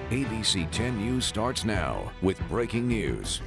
ABC 10 News starts now with breaking news.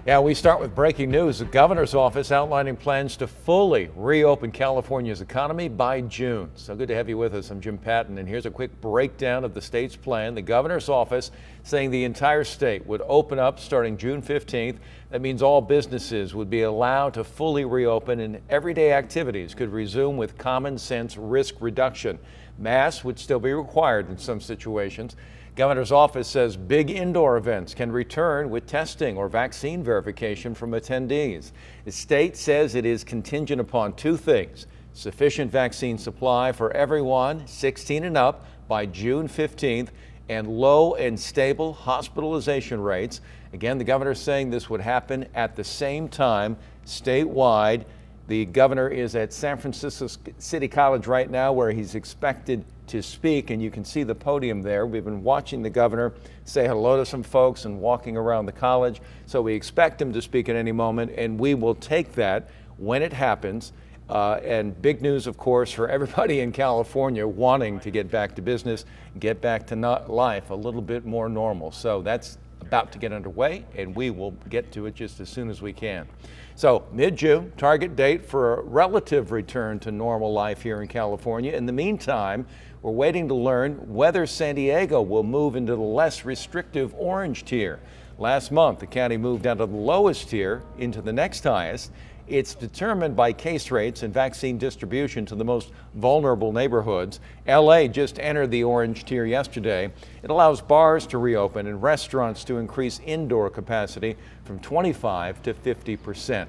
Yeah, we start with breaking news. The governor's office outlining plans to fully reopen California's economy by June. So good to have you with us. I'm Jim Patton, and here's a quick breakdown of the state's plan. The governor's office saying the entire state would open up starting June 15th. That means all businesses would be allowed to fully reopen and everyday activities could resume with common sense risk reduction. Masks would still be required in some situations. Governor's office says big indoor events can return with testing or vaccine verification from attendees. The state says it is contingent upon two things: sufficient vaccine supply for everyone 16 and up by June 15th and low and stable hospitalization rates. Again, the governor is saying this would happen at the same time statewide. The governor is at San Francisco City College right now, where he's expected to speak, and you can see the podium there. We've been watching the governor say hello to some folks and walking around the college, so we expect him to speak at any moment, and we will take that when it happens. And big news, of course, for everybody in California wanting to get back to business, get back to life a little bit more normal. So that's about to get underway, and we will get to it just as soon as we can. So mid-June, target date for a relative return to normal life here in California. In the meantime, we're waiting to learn whether San Diego will move into the less restrictive orange tier. Last month, the county moved out of the lowest tier into the next highest. It's determined by case rates and vaccine distribution to the most vulnerable neighborhoods. LA just entered the orange tier yesterday. It allows bars to reopen and restaurants to increase indoor capacity from 25 to 50%.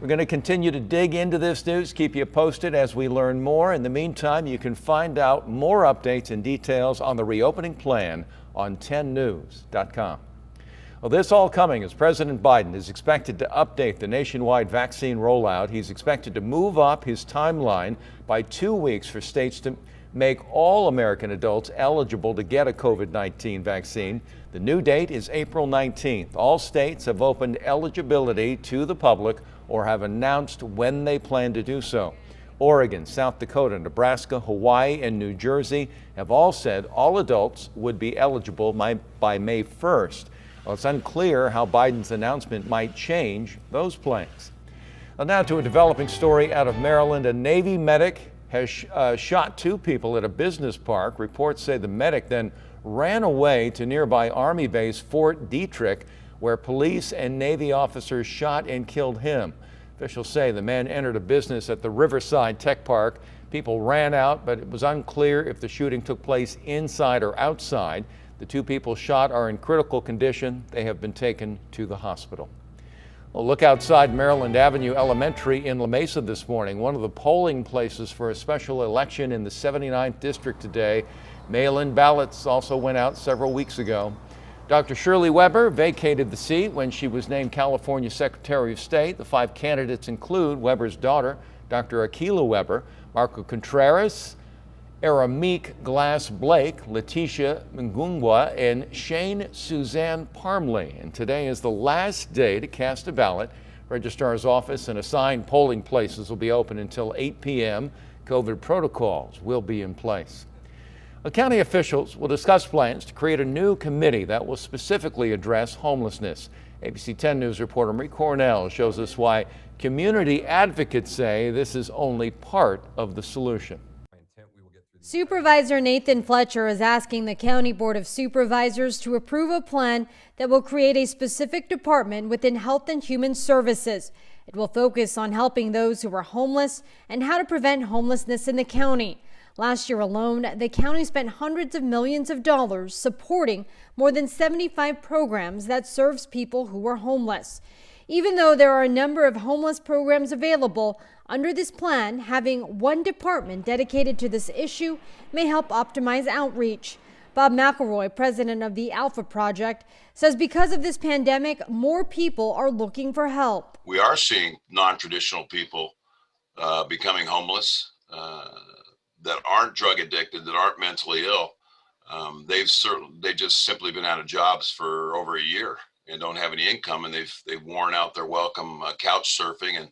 We're going to continue to dig into this news, keep you posted as we learn more. In the meantime, you can find out more updates and details on the reopening plan on 10news.com. Well, this all coming as President Biden is expected to update the nationwide vaccine rollout. He's expected to move up his timeline by 2 weeks for states to make all American adults eligible to get a COVID-19 vaccine. The new date is April 19th. All states have opened eligibility to the public or have announced when they plan to do so. Oregon, South Dakota, Nebraska, Hawaii, and New Jersey have all said all adults would be eligible by May 1st. Well, it's unclear how Biden's announcement might change those plans. Well, now to a developing story out of Maryland. A Navy medic has shot two people at a business park. Reports say the medic then ran away to nearby Army base Fort Detrick, where police and Navy officers shot and killed him. Officials say the man entered a business at the Riverside Tech Park. People ran out, but it was unclear if the shooting took place inside or outside. The two people shot are in critical condition. They have been taken to the hospital. Well, look outside Maryland Avenue Elementary in La Mesa this morning, one of the polling places for a special election in the 79th district today. Mail-in ballots also went out several weeks ago. Dr. Shirley Weber vacated the seat when she was named California Secretary of State. The 5 candidates include Weber's daughter, Dr. Akilah Weber, Marco Contreras, Aramik Glass Blake, Letitia Mngungwa, and Shane Suzanne Parmley. And today is the last day to cast a ballot. Registrar's office and assigned polling places will be open until 8 p.m. COVID protocols will be in place. The county officials will discuss plans to create a new committee that will specifically address homelessness. ABC 10 News reporter Marie Cornell shows us why community advocates say this is only part of the solution. Supervisor Nathan Fletcher is asking the County Board of Supervisors to approve a plan that will create a specific department within Health and Human Services. It will focus on helping those who are homeless and how to prevent homelessness in the county. Last year alone, the county spent hundreds of millions of dollars supporting more than 75 programs that serves people who are homeless. Even though there are a number of homeless programs available, under this plan, having one department dedicated to this issue may help optimize outreach. Bob McElroy, president of the Alpha Project, says because of this pandemic, more people are looking for help. We are seeing non-traditional people becoming homeless that aren't drug addicted, that aren't mentally ill. They've just simply been out of jobs for over a year and don't have any income, and they've worn out their welcome couch surfing, and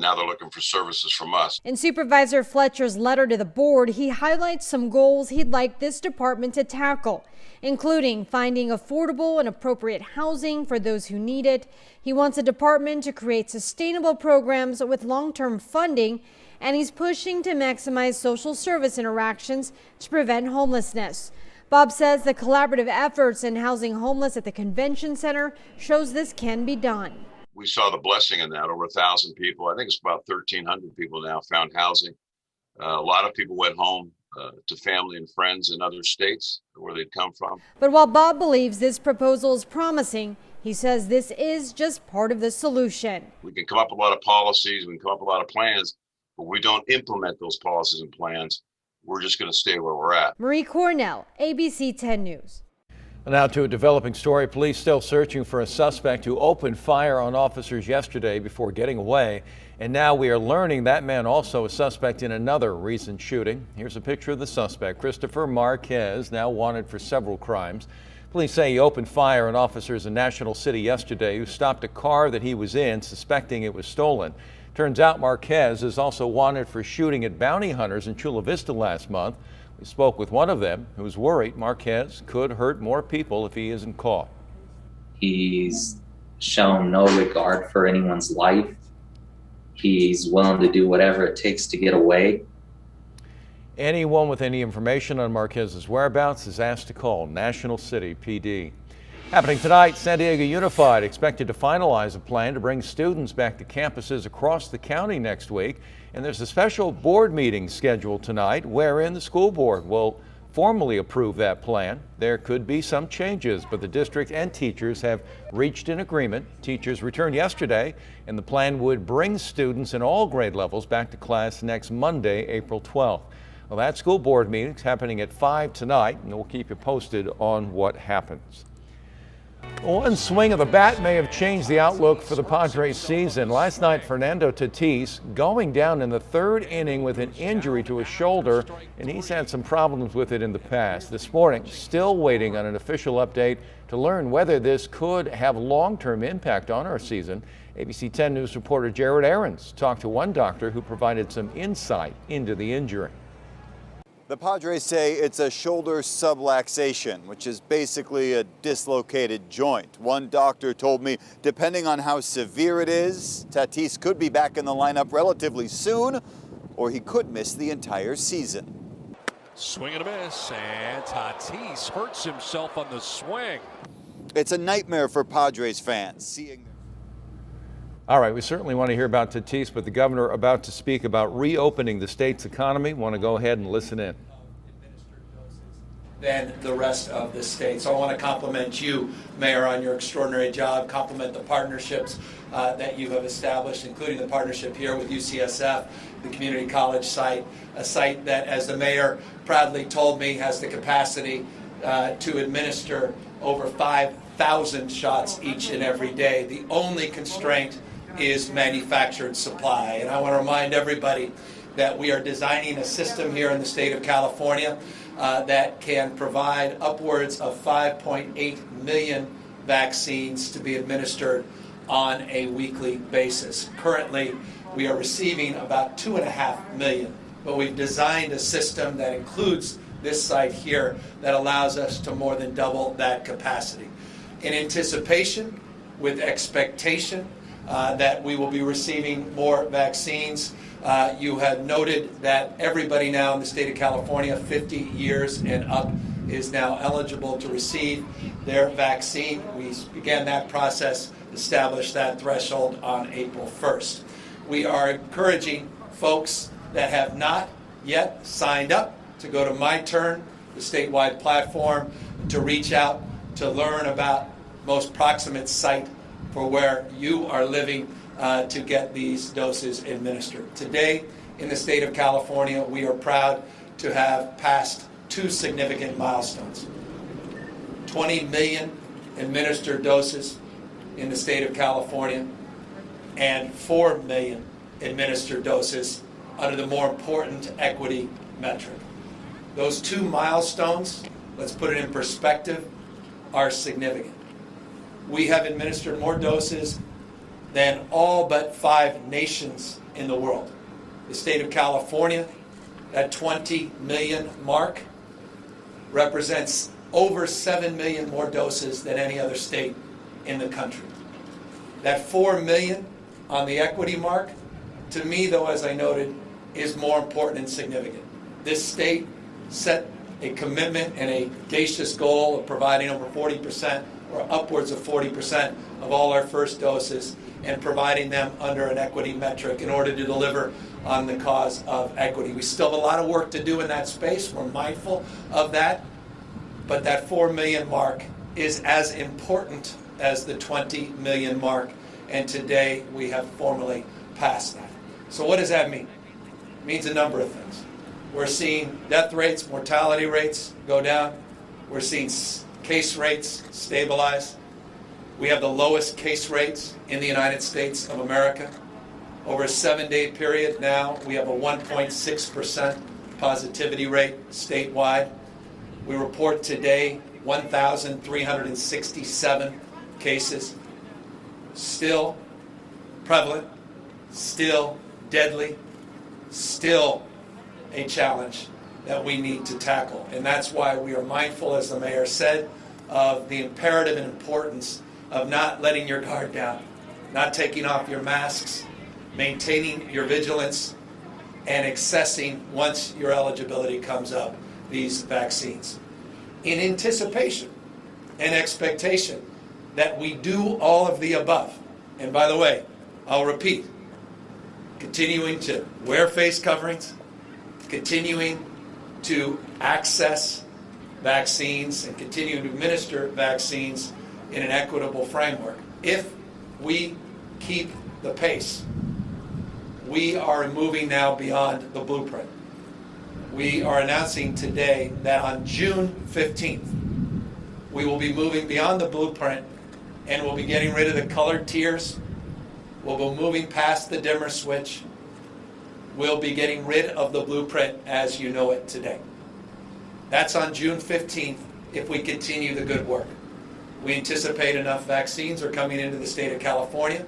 now they're looking for services from us. In Supervisor Fletcher's letter to the board, he highlights some goals he'd like this department to tackle, including finding affordable and appropriate housing for those who need it. He wants a department to create sustainable programs with long-term funding, and he's pushing to maximize social service interactions to prevent homelessness. Bob says the collaborative efforts in housing homeless at the convention center shows this can be done. We saw the blessing in that. Over 1,000 people, I think it's about 1,300 people now, found housing. A lot of people went home to family and friends in other states where they'd come from. But while Bob believes this proposal is promising, he says this is just part of the solution. We can come up with a lot of policies, we can come up with a lot of plans, but we don't implement those policies and plans. We're just going to stay where we're at. Marie Cornell, ABC 10 News. Now to a developing story. Police still searching for a suspect who opened fire on officers yesterday before getting away. And now we are learning that man also a suspect in another recent shooting. Here's a picture of the suspect, Christopher Marquez, now wanted for several crimes. Police say he opened fire on officers in National City yesterday who stopped a car that he was in, suspecting it was stolen. Turns out Marquez is also wanted for shooting at bounty hunters in Chula Vista last month. We spoke with one of them who's worried Marquez could hurt more people if he isn't caught. He's shown no regard for anyone's life. He's willing to do whatever it takes to get away. Anyone with any information on Marquez's whereabouts is asked to call National City PD. Happening tonight, San Diego Unified expected to finalize a plan to bring students back to campuses across the county next week. And there's a special board meeting scheduled tonight wherein the school board will formally approve that plan. There could be some changes, but the district and teachers have reached an agreement. Teachers returned yesterday, and the plan would bring students in all grade levels back to class next Monday, April 12th. Well, that school board meeting is happening at 5 tonight, and we'll keep you posted on what happens. One swing of the bat may have changed the outlook for the Padres season. Last night, Fernando Tatis going down in the third inning with an injury to his shoulder, and he's had some problems with it in the past. This morning, still waiting on an official update to learn whether this could have long-term impact on our season. ABC 10 News reporter Jared Aarons talked to one doctor who provided some insight into the injury. The Padres say it's a shoulder subluxation, which is basically a dislocated joint. One doctor told me, depending on how severe it is, Tatis could be back in the lineup relatively soon, or he could miss the entire season. Swing and a miss, and Tatis hurts himself on the swing. It's a nightmare for Padres fans seeing. All right, we certainly want to hear about Tatis, but the governor about to speak about reopening the state's economy. Want to go ahead and listen in. Than the rest of the state. So I want to compliment you, Mayor, on your extraordinary job, compliment the partnerships that you have established, including the partnership here with UCSF, the community college site, a site that, as the mayor proudly told me, has the capacity to administer over 5,000 shots each and every day. The only constraint is manufactured supply. And I want to remind everybody that we are designing a system here in the state of California that can provide upwards of 5.8 million vaccines to be administered on a weekly basis. Currently, we are receiving about 2.5 million, but we've designed a system that includes this site here that allows us to more than double that capacity. In anticipation, with expectation that we will be receiving more vaccines, you have noted that everybody now in the state of California, 50 years and up, is now eligible to receive their vaccine. We began that process, established that threshold on April 1st. We are encouraging folks that have not yet signed up to go to My Turn, the statewide platform, to reach out to learn about most proximate site for where you are living to get these doses administered. Today, in the state of California, we are proud to have passed two significant milestones. 20 million administered doses in the state of California and 4 million administered doses under the more important equity metric. Those two milestones, let's put it in perspective, are significant. We have administered more doses than all but 5 nations in the world. The state of California, that 20 million mark, represents over 7 million more doses than any other state in the country. That 4 million on the equity mark, to me though, as I noted, is more important and significant. This state set a commitment and a audacious goal of providing over 40% or upwards of 40% of all our first doses and providing them under an equity metric in order to deliver on the cause of equity. We still have a lot of work to do in that space. We're mindful of that. But that 4 million mark is as important as the 20 million mark. And today we have formally passed that. So what does that mean? It means a number of things. We're seeing death rates, mortality rates go down. We're seeing case rates stabilize. We have the lowest case rates in the United States of America. Over a 7-day period now, we have a 1.6% positivity rate statewide. We report today 1,367 cases. Still prevalent, still deadly, still a challenge that we need to tackle. And that's why we are mindful, as the mayor said, of the imperative and importance of not letting your guard down, not taking off your masks, maintaining your vigilance, and accessing, once your eligibility comes up, these vaccines. In anticipation and expectation that we do all of the above. And by the way, I'll repeat, continuing to wear face coverings, continuing to access vaccines and continue to administer vaccines in an equitable framework. If we keep the pace, we are moving now beyond the blueprint. We are announcing today that on June 15th, we will be moving beyond the blueprint and we'll be getting rid of the colored tiers. We'll be moving past the dimmer switch. We'll be getting rid of the blueprint as you know it today. That's on June 15th if we continue the good work. We anticipate enough vaccines are coming into the state of California.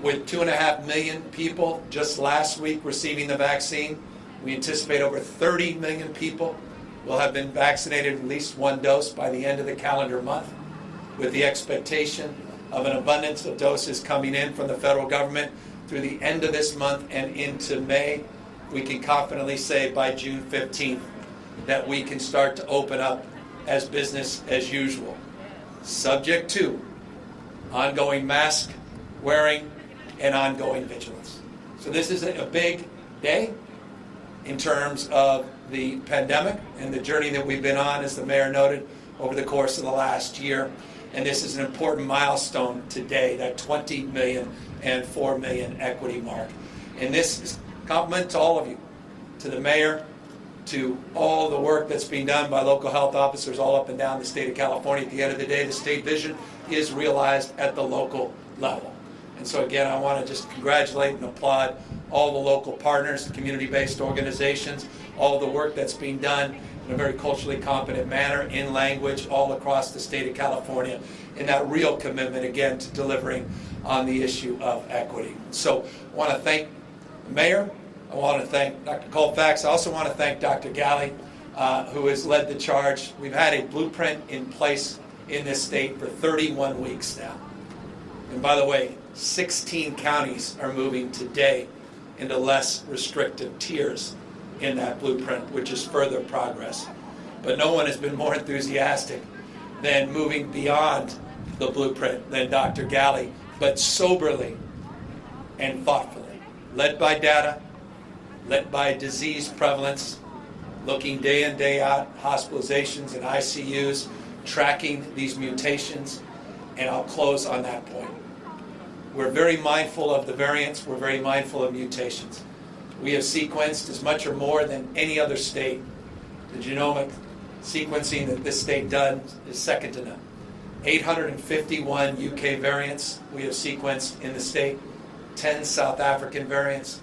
With 2.5 million people just last week receiving the vaccine, we anticipate over 30 million people will have been vaccinated at least one dose by the end of the calendar month, with the expectation of an abundance of doses coming in from the federal government through the end of this month and into May. We can confidently say by June 15th that we can start to open up as business as usual, subject to ongoing mask wearing and ongoing vigilance. So this is a big day in terms of the pandemic and the journey that we've been on, as the mayor noted, over the course of the last year. And this is an important milestone today, that 20 million and 4 million equity mark. And this is a compliment to all of you, to the mayor, to all the work that's being done by local health officers all up and down the state of California. At the end of the day, the state vision is realized at the local level. And so again, I want to just congratulate and applaud all the local partners, the community-based organizations, all the work that's being done in a very culturally competent manner, in language, all across the state of California, and that real commitment, again, to delivering on the issue of equity. So I want to thank the mayor. I want to thank Dr. Colfax. I also want to thank Dr. Galley, who has led the charge. We've had a blueprint in place in this state for 31 weeks now. And by the way, 16 counties are moving today into less restrictive tiers in that blueprint, which is further progress. But no one has been more enthusiastic than moving beyond the blueprint than Dr. Galley, but soberly and thoughtfully, led by data, led by disease prevalence, looking day in, day out, hospitalizations and ICUs, tracking these mutations, and I'll close on that point. We're very mindful of the variants, we're very mindful of mutations. We have sequenced as much or more than any other state. The genomic sequencing that this state does is second to none. 851 UK variants we have sequenced in the state, 10 South African variants,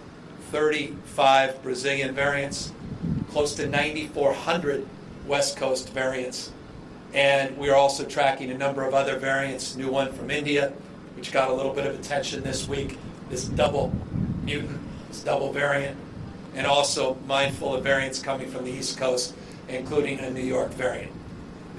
35 Brazilian variants, close to 9,400 West Coast variants. And we are also tracking a number of other variants, new one from India, which got a little bit of attention this week, this double mutant, this double variant, and also mindful of variants coming from the East Coast, including a New York variant.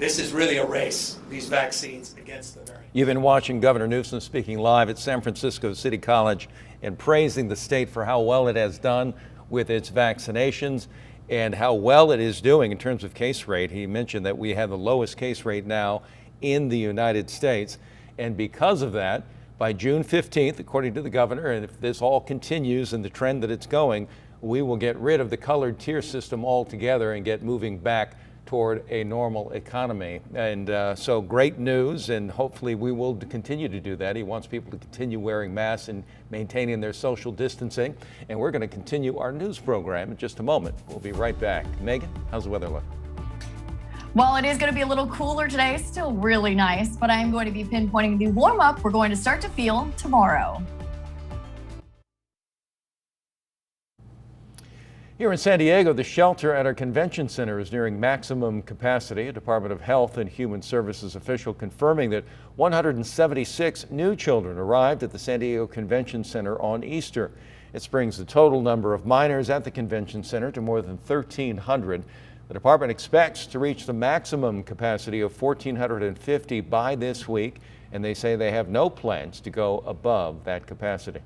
this is really a race, these vaccines, against the variant. You've been watching Governor Newsom speaking live at San Francisco City College and praising the state for how well it has done with its vaccinations and how well it is doing in terms of case rate. He mentioned that we have the lowest case rate now in the United States. And because of that, by June 15th, according to the governor, and if this all continues in the trend that it's going, we will get rid of the colored tier system altogether and get moving back toward a normal economy. And so great news, and hopefully we will continue to do that. He wants people to continue wearing masks and maintaining their social distancing. And we're going to continue our news program in just a moment. We'll be right back. Megan, how's the weather look? Well, it is going to be a little cooler today, still really nice, but I'm going to be pinpointing the warm up we're going to start to feel tomorrow. Here in San Diego, the shelter at our convention center is nearing maximum capacity. A Department of Health and Human Services official confirming that 176 new children arrived at the San Diego Convention Center on Easter. It brings the total number of minors at the convention center to more than 1,300. The department expects to reach the maximum capacity of 1,450 by this week, and they say they have no plans to go above that capacity.